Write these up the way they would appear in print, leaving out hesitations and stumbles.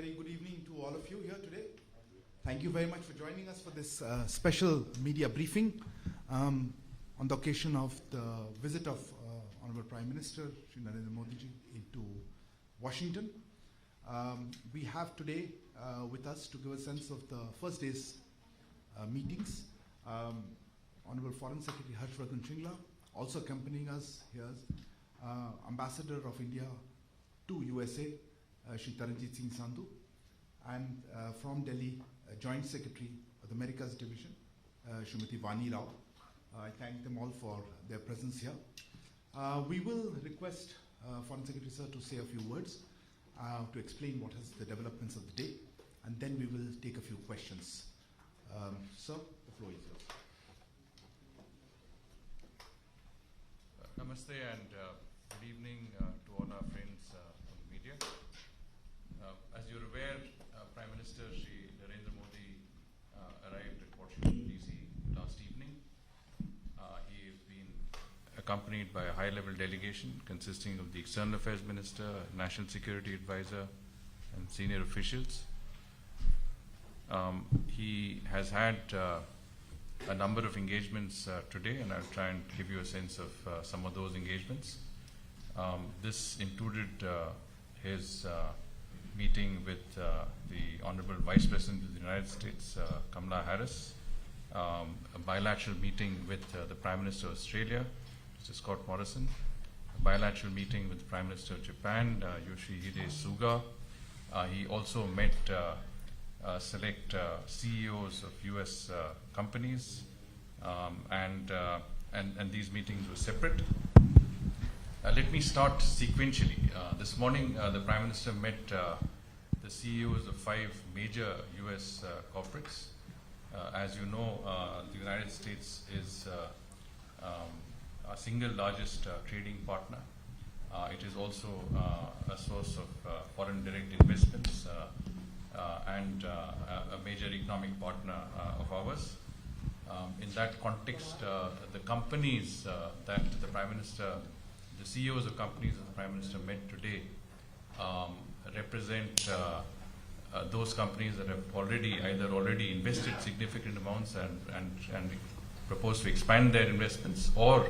very good evening to all of you here today. Thank you very much for joining us for this special media briefing on the occasion of the visit of Honorable Prime Minister Shri Narendra Modi ji into Washington. We have today with us to give a sense of the first day's meetings. Honorable Foreign Secretary Harshvardhan Shringla, also accompanying us here, Ambassador of India to USA, Shri Taranjit Singh Sandhu, and from Delhi, Joint Secretary of the Americas Division, Srimati Vani Rao. I thank them all for their presence here. We will request Foreign Secretary Sir to say a few words to explain what is the developments of the day, and then we will take a few questions. Sir, the floor is yours. Namaste and good evening to all our friends from the media. As you're aware, Prime Minister Shri Narendra Modi arrived at Washington DC last evening. He has been accompanied by a high-level delegation consisting of the External Affairs Minister, National Security Advisor, and senior officials. He has had a number of engagements today, and I'll try and give you a sense of some of those engagements. This included his meeting with the Honorable Vice President of the United States, Kamala Harris, a bilateral meeting with the Prime Minister of Australia, Mr. Scott Morrison, a bilateral meeting with the Prime Minister of Japan, Yoshihide Suga. He also met select CEOs of US companies, and these meetings were separate. Let me start sequentially. This morning, the Prime Minister met the CEOs of 5 major US corporates. As you know, the United States is our single largest trading partner. It is also a source of foreign direct investments and a major economic partner of ours. In that context, the companies that the Prime Minister, the CEOs of companies that the Prime Minister met today represent those companies that have already invested significant amounts and propose to expand their investments or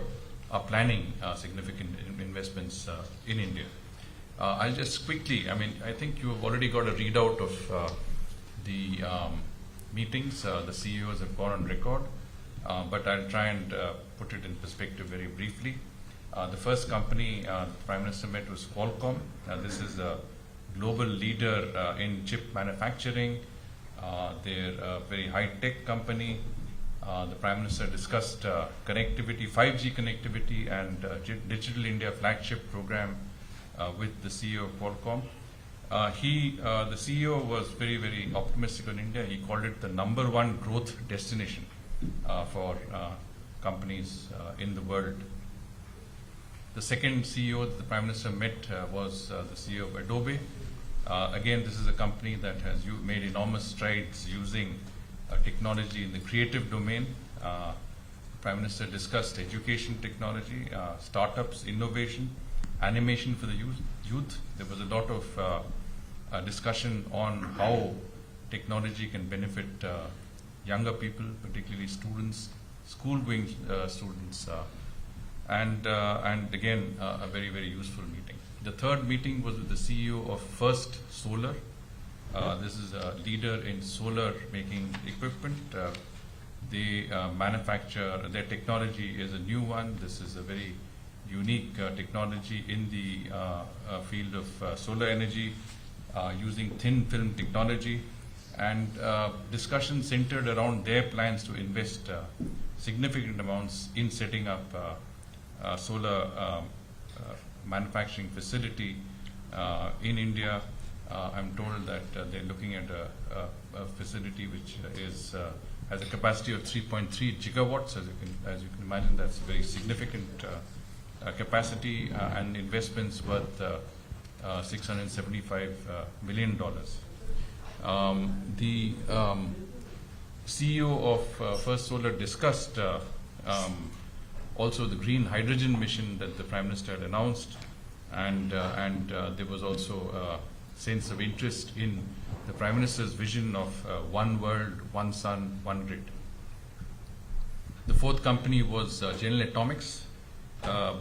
are planning significant investments in India. I'll just quickly, I think you have already got a readout of the meetings. The CEOs have gone on record, but I'll try and put it in perspective very briefly. The first company the Prime Minister met was Qualcomm. This is a global leader in chip manufacturing. They're a very high-tech company. The Prime Minister discussed connectivity, 5G connectivity, and Digital India flagship program with the CEO of Qualcomm. The CEO was very, very optimistic on India. He called it the #1 growth destination for companies in the world. The second CEO that the Prime Minister met was the CEO of Adobe. Again, this is a company that has made enormous strides using technology in the creative domain. The Prime Minister discussed education technology, startups, innovation, animation for the youth. There was a lot of discussion on how technology can benefit younger people, particularly students, school-going students, and again, a very, very useful meeting. The third meeting was with the CEO of First Solar. This is a leader in solar making equipment. They manufacture, their technology is a new one. This is a very unique technology in the field of solar energy using thin film technology, and discussion centered around their plans to invest significant amounts in setting up solar manufacturing facility in India. I'm told that they're looking at a facility which has a capacity of 3.3 gigawatts. As you can imagine, that's a very significant capacity and investments worth $675 million. The CEO of First Solar discussed also the green hydrogen mission that the Prime Minister had announced, and there was also sense of interest in the Prime Minister's vision of one world, one sun, one grid. The fourth company was General Atomics,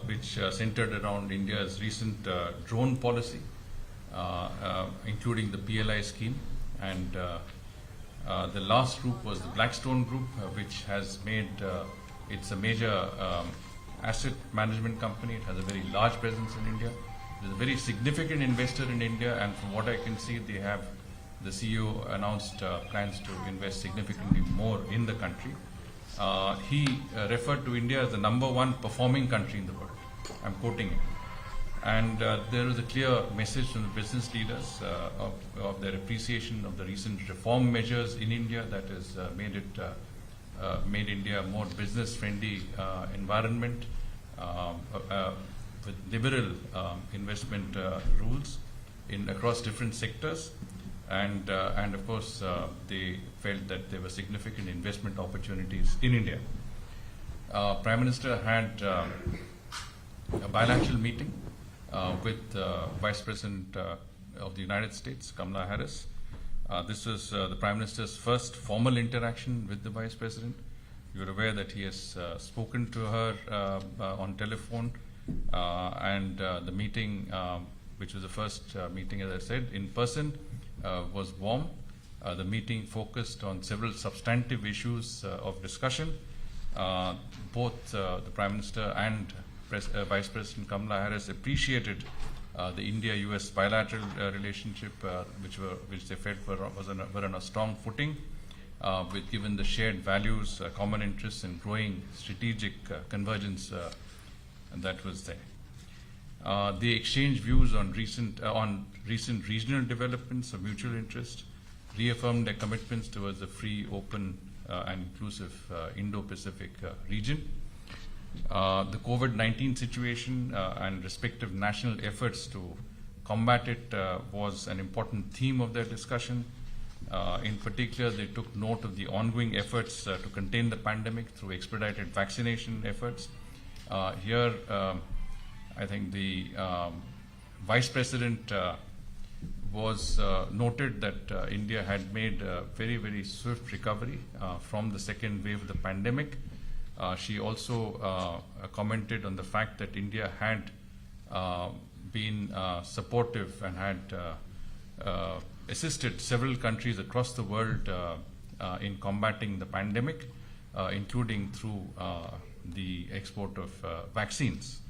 which centered around India's recent drone policy, including the PLI scheme. And the last group was the Blackstone Group, which has made, it's a major asset management company. It has a very large presence in India. It is a very significant investor in India, and from what I can see, they have, the CEO announced plans to invest significantly more in the country. He referred to India as the #1 performing country in the world. I'm quoting him. And there was a clear message from the business leaders of their appreciation of the recent reform measures in India that has made India a more business-friendly environment with liberal investment rules across different sectors. And of course, they felt that there were significant investment opportunities in India. Prime Minister had a bilateral meeting with Vice President of the United States, Kamala Harris. This was the Prime Minister's first formal interaction with the Vice President. You're aware that he has spoken to her on telephone, and the meeting, which was the first meeting, as I said, in person, was warm. The meeting focused on several substantive issues of discussion. Both the Prime Minister and Vice President Kamala Harris appreciated the India-US bilateral relationship, which they felt were on a strong footing, with given the shared values, common interests, and growing strategic convergence that was there. They exchanged views on recent regional developments of mutual interest, reaffirmed their commitments towards a free, open, and inclusive Indo-Pacific region. The COVID-19 situation and respective national efforts to combat it was an important theme of their discussion. In particular, they took note of the ongoing efforts to contain the pandemic through expedited vaccination efforts. Here, I think the Vice President was noted that India had made a very, very swift recovery from the second wave of the pandemic. She also commented on the fact that India had been supportive and had assisted several countries across the world in combating the pandemic, including through the export of vaccines.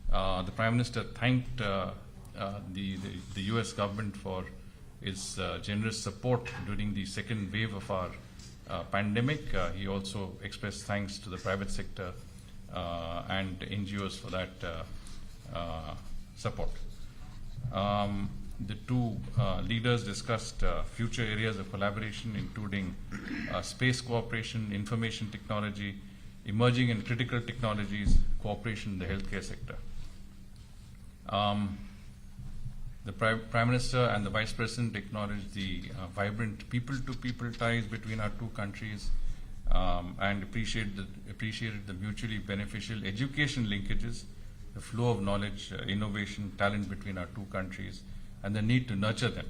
The Prime Minister thanked the US government for its generous support during the second wave of our pandemic. He also expressed thanks to the private sector and NGOs for that support. The two leaders discussed future areas of collaboration, including space cooperation, information technology, emerging and critical technologies, cooperation in the healthcare sector. The Prime Minister and the Vice President acknowledged the vibrant people-to-people ties between our two countries and appreciated the mutually beneficial education linkages, the flow of knowledge, innovation, talent between our two countries, and the need to nurture them.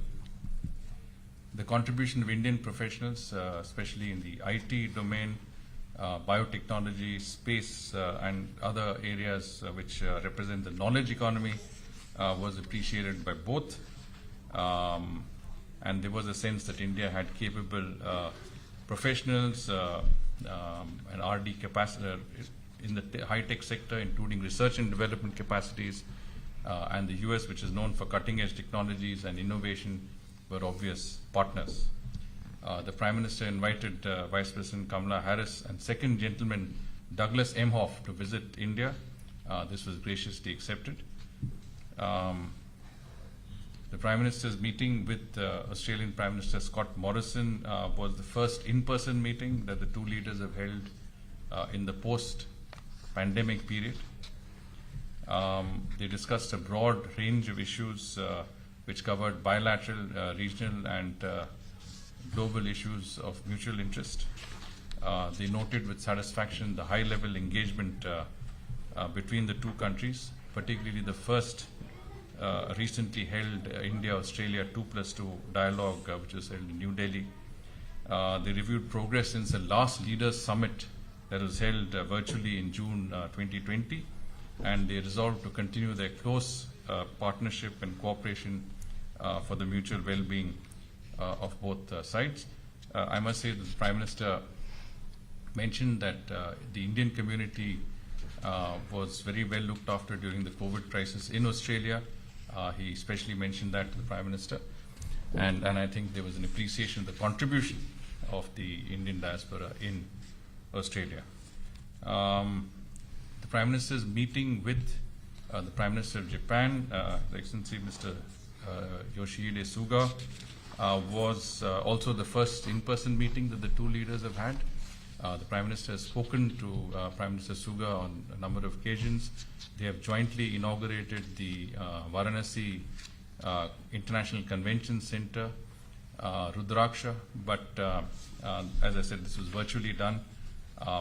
The contribution of Indian professionals, especially in the IT domain, biotechnology, space, and other areas which represent the knowledge economy, was appreciated by both, and there was a sense that India had capable professionals and R&D capacity in the high-tech sector, including research and development capacities, and the US, which is known for cutting-edge technologies and innovation, were obvious partners. The Prime Minister invited Vice President Kamala Harris and Second Gentleman Douglas Emhoff to visit India. This was graciously accepted. The Prime Minister's meeting with Australian Prime Minister Scott Morrison was the first in-person meeting that the two leaders have held in the post-pandemic period. They discussed a broad range of issues which covered bilateral, regional, and global issues of mutual interest. They noted with satisfaction the high-level engagement between the two countries, particularly the first recently held India-Australia 2+2 dialogue, which was held in New Delhi. They reviewed progress since the last Leaders Summit that was held virtually in June 2020, and they resolved to continue their close partnership and cooperation for the mutual well-being of both sides. I must say that the Prime Minister mentioned that the Indian community was very well looked after during the COVID crisis in Australia. He especially mentioned that to the Prime Minister, and I think there was an appreciation of the contribution of the Indian diaspora in Australia. The Prime Minister's meeting with the Prime Minister of Japan, His Excellency Mr. Yoshihide Suga, was also the first in-person meeting that the two leaders have had. The Prime Minister has spoken to Prime Minister Suga on a number of occasions. They have jointly inaugurated the Varanasi International Convention Center, Rudraksha, but as I said, this was virtually done.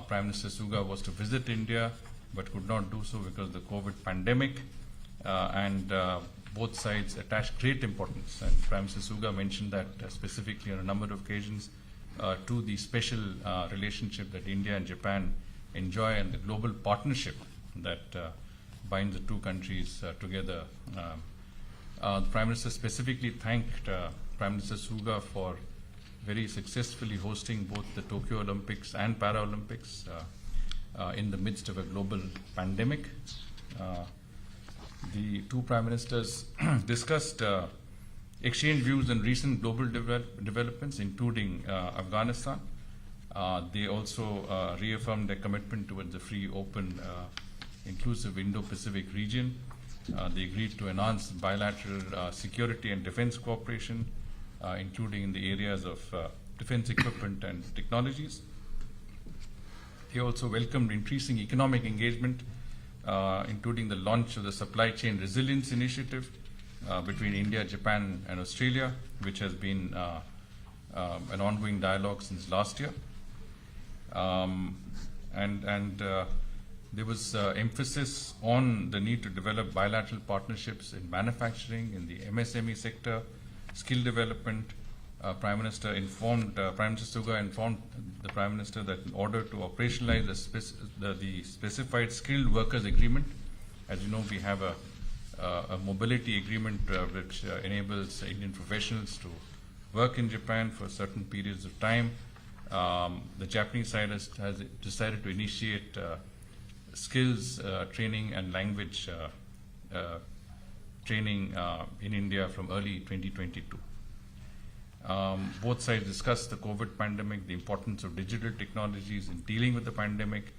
Prime Minister Suga was to visit India, but could not do so because of the COVID pandemic, and both sides attached great importance. And Prime Minister Suga mentioned that specifically on a number of occasions to the special relationship that India and Japan enjoy and the global partnership that binds the two countries together. The Prime Minister specifically thanked Prime Minister Suga for very successfully hosting both the Tokyo Olympics and Paralympics in the midst of a global pandemic. The two Prime Ministers discussed exchange views on recent global developments, including Afghanistan. They also reaffirmed their commitment towards the free, open, inclusive Indo-Pacific region. They agreed to enhance bilateral security and defense cooperation, including in the areas of defense equipment and technologies. They also welcomed increasing economic engagement, including the launch of the Supply Chain Resilience Initiative between India, Japan, and Australia, which has been an ongoing dialogue since last year. There was emphasis on the need to develop bilateral partnerships in manufacturing, in the MSME sector, skill development. Prime Minister Suga informed the Prime Minister that in order to operationalize the specified skilled workers agreement, as you know, we have a mobility agreement which enables Indian professionals to work in Japan for certain periods of time. The Japanese side has decided to initiate skills training and language training in India from early 2022. Both sides discussed the COVID pandemic, the importance of digital technologies in dealing with the pandemic.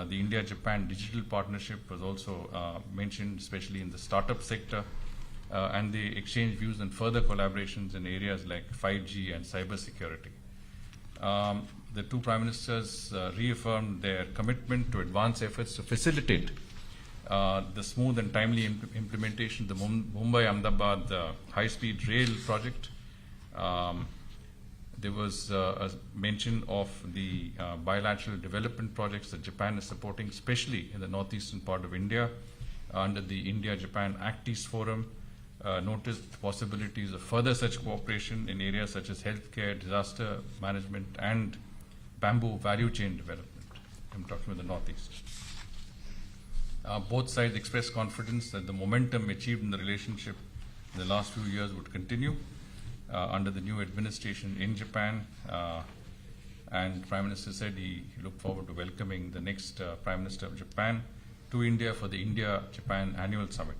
The India-Japan digital partnership was also mentioned, especially in the startup sector, and they exchanged views on further collaborations in areas like 5G and cybersecurity. The two Prime Ministers reaffirmed their commitment to advance efforts to facilitate the smooth and timely implementation of the Mumbai-Ahmedabad high-speed rail project. There was a mention of the bilateral development projects that Japan is supporting, especially in the northeastern part of India, under the India-Japan Act East Forum. Noticed possibilities of further such cooperation in areas such as healthcare, disaster management, and bamboo value chain development. I'm talking about the northeast. Both sides expressed confidence that the momentum achieved in the relationship in the last few years would continue under the new administration in Japan. And Prime Minister said he looked forward to welcoming the next Prime Minister of Japan to India for the India-Japan Annual Summit.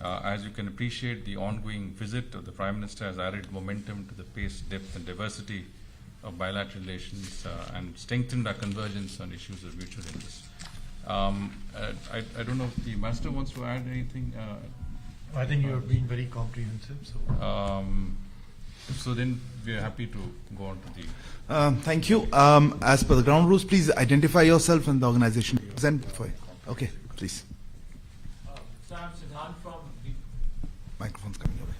As you can appreciate, the ongoing visit of the Prime Minister has added momentum to the pace, depth, and diversity of bilateral relations and strengthened our convergence on issues of mutual interest. I don't know if the Master wants to add anything. I think you have been very comprehensive. So then we are happy to go on to the... Thank you. As per the ground rules, please identify yourself and the organization. Okay, please. So I'm Siddhant from... Microphone's coming your way.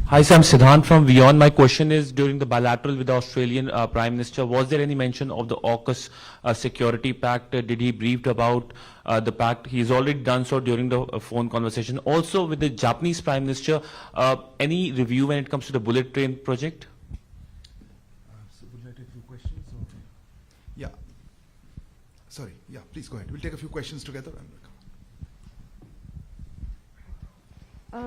Hi, Sam Siddhant from Beyond. My question is, during the bilateral with the Australian Prime Minister, was there any mention of the AUKUS security pact? Did he briefed about the pact? He's already done so during the phone conversation. Also, with the Japanese Prime Minister, any review when it comes to the bullet train project? So would you like to take a few questions? Or? Yeah. Sorry. Yeah, please go ahead. We'll take a few questions together.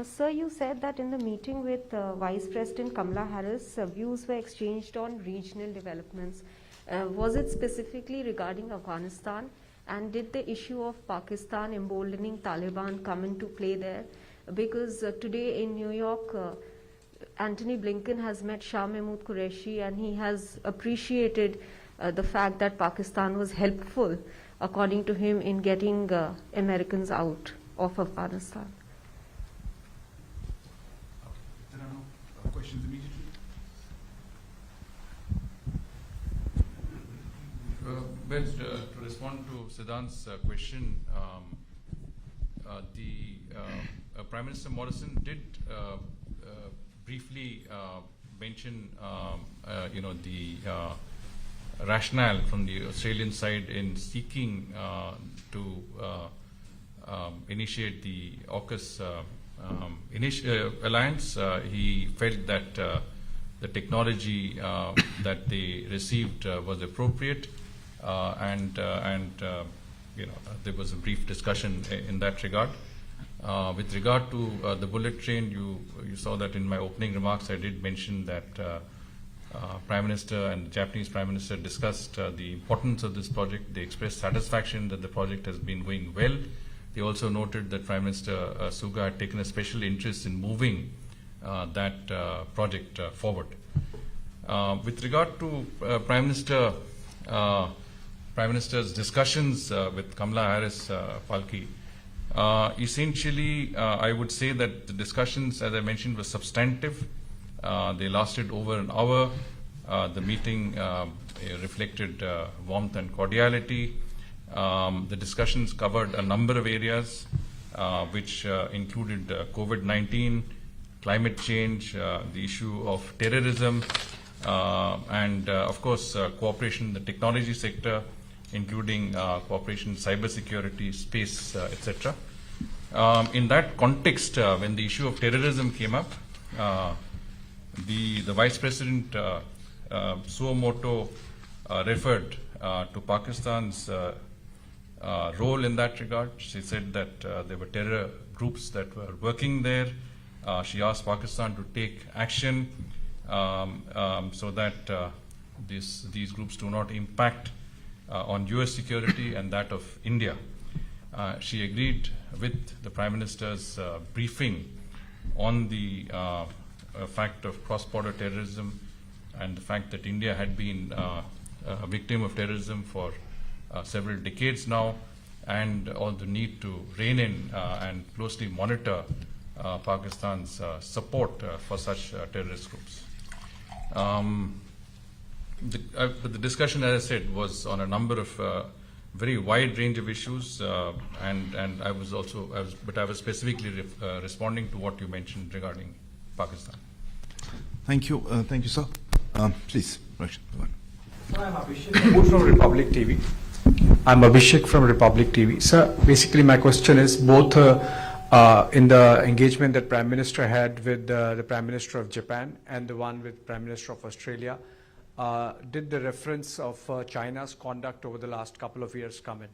Sir, you said that in the meeting with Vice President Kamala Harris, views were exchanged on regional developments. Was it specifically regarding Afghanistan? And did the issue of Pakistan emboldening Taliban come into play there? Because today in New York, Antony Blinken has met Shah Mahmood Qureshi, and he has appreciated the fact that Pakistan was helpful, according to him, in getting Americans out of Afghanistan. There are no questions immediately. Well, to respond to Siddhant's question, the Prime Minister Morrison did briefly mention, the rationale from the Australian side in seeking to initiate the AUKUS alliance. He felt that the technology that they received was appropriate, and there was a brief discussion in that regard. With regard to the bullet train, you saw that in my opening remarks I did mention that Prime Minister and the Japanese Prime Minister discussed the importance of this project. They expressed satisfaction that the project has been going well. They also noted that Prime Minister Suga had taken a special interest in moving that project forward. With regard to Prime Minister's discussions with Kamala Harris, Palki, essentially I would say that the discussions, as I mentioned, were substantive. They lasted over an hour. The meeting reflected warmth and cordiality. The discussions covered a number of areas, which included COVID-19, climate change, the issue of terrorism, and of course cooperation in the technology sector, including cooperation in cybersecurity, space, etc. In that context, when the issue of terrorism came up, the Vice President Suomoto referred to Pakistan's role in that regard. She said that there were terror groups that were working there. She asked Pakistan to take action so that these groups do not impact on US security and that of India. She agreed with the Prime Minister's briefing on the fact of cross-border terrorism and the fact that India had been a victim of terrorism for several decades now, and on the need to rein in and closely monitor Pakistan's support for such terrorist groups. But the discussion, as I said, was on a number of very wide range of issues, and I was specifically responding to what you mentioned regarding Pakistan. Thank you, sir. Please, Roshan, go on. So I'm Abhishek from Republic TV. I'm Abhishek from Republic TV. Sir, basically my question is both in the engagement that Prime Minister had with the Prime Minister of Japan and the one with Prime Minister of Australia, did the reference of China's conduct over the last couple of years come in?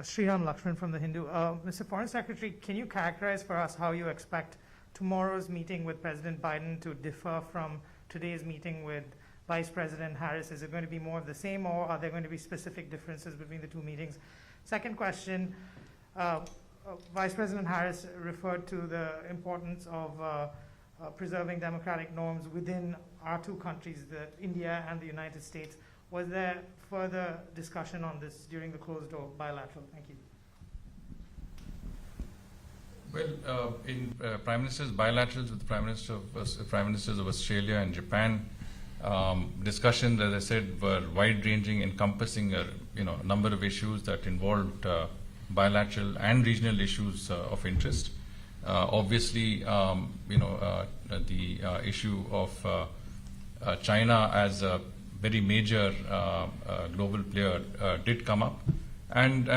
Sriram Lakshman from The Hindu. Mr. Foreign Secretary, can you characterize for us how you expect tomorrow's meeting with President Biden to differ from today's meeting with Vice President Harris? Is it going to be more of the same, or are there going to be specific differences between the two meetings? Second question, Vice President Harris referred to the importance of preserving democratic norms within our two countries, India and the United States. Was there further discussion on this during the closed-door bilateral? Thank you. Well, in Prime Minister's bilaterals with the Prime Ministers of Australia and Japan, discussions, as I said, were wide-ranging, encompassing a number of issues that involved bilateral and regional issues of interest. Obviously, the issue of China as a very major global player did come up, and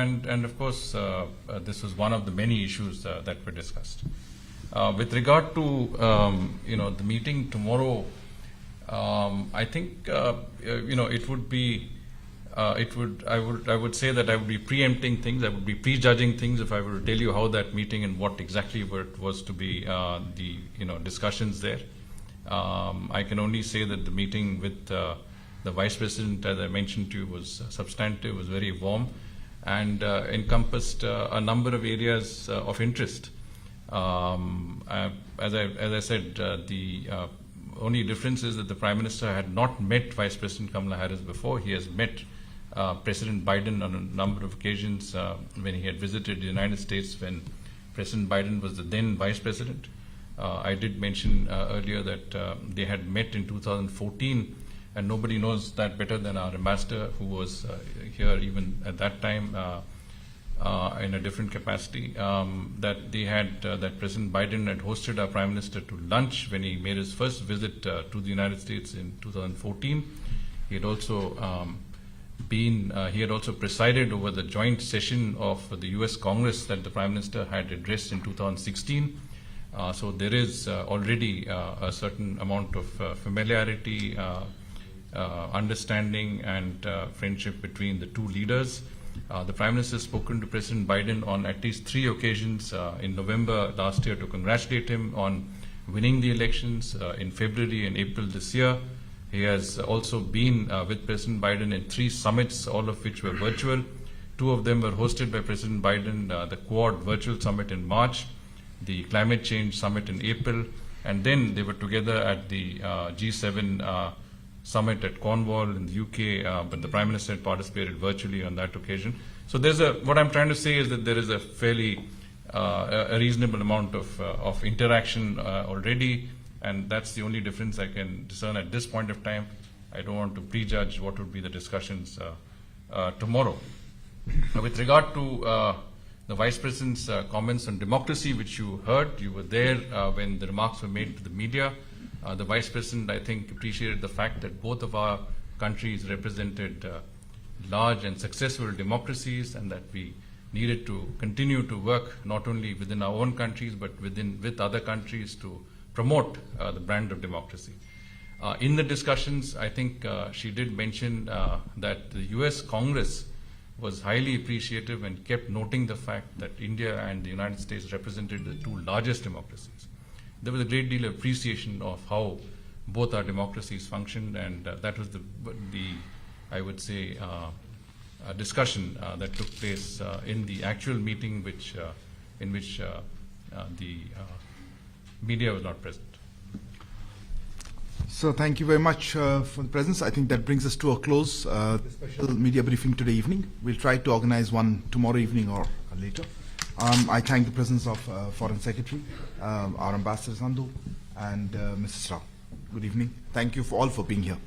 of course this was one of the many issues that were discussed. With regard to the meeting tomorrow, I think it would be. I would say that I would be preempting things. I would be prejudging things if I were to tell you how that meeting and what exactly was to be the discussions there. I can only say that the meeting with the Vice President, as I mentioned to you, was substantive, was very warm, and encompassed a number of areas of interest. As I said, the only difference is that the Prime Minister had not met Vice President Kamala Harris before. He has met President Biden on a number of occasions when he had visited the United States when President Biden was the then Vice President. I did mention earlier that they had met in 2014, and nobody knows that better than our ambassador, who was here even at that time in a different capacity, that they had that President Biden had hosted our Prime Minister to lunch when he made his first visit to the United States in 2014. He had also he had also presided over the joint session of the U.S. Congress that the Prime Minister had addressed in 2016. So there is already a certain amount of familiarity, understanding, and friendship between the two leaders. The Prime Minister has spoken to President Biden on at least 3 occasions in November last year to congratulate him on winning the elections, in February and April this year. He has also been with President Biden in 3 summits, all of which were virtual. 2 of them were hosted by President Biden, the Quad Virtual Summit in March, the Climate Change Summit in April, and then they were together at the G7 summit at Cornwall in the UK, but the Prime Minister had participated virtually on that occasion. So there's what I'm trying to say is that there is a fairly a reasonable amount of interaction already, and that's the only difference I can discern at this point of time. I don't want to prejudge what would be the discussions tomorrow. With regard to the Vice President's comments on democracy, which you heard, you were there when the remarks were made to the media. The Vice President, I think, appreciated the fact that both of our countries represented large and successful democracies, and that we needed to continue to work not only within our own countries but with other countries to promote the brand of democracy. In the discussions, I think she did mention that the U.S. Congress was highly appreciative and kept noting the fact that India and the United States represented the 2 largest democracies. There was a great deal of appreciation of how both our democracies functioned, and that was the I would say, discussion that took place in the actual meeting, in which the media was not present. So thank you very much for the presence. I think that brings us to a close. The special media briefing today evening. We'll try to organize one tomorrow evening or later. I thank the presence of Foreign Secretary, our Ambassador Sandhu, and Mrs. Rao. Good evening. Thank you all for being here.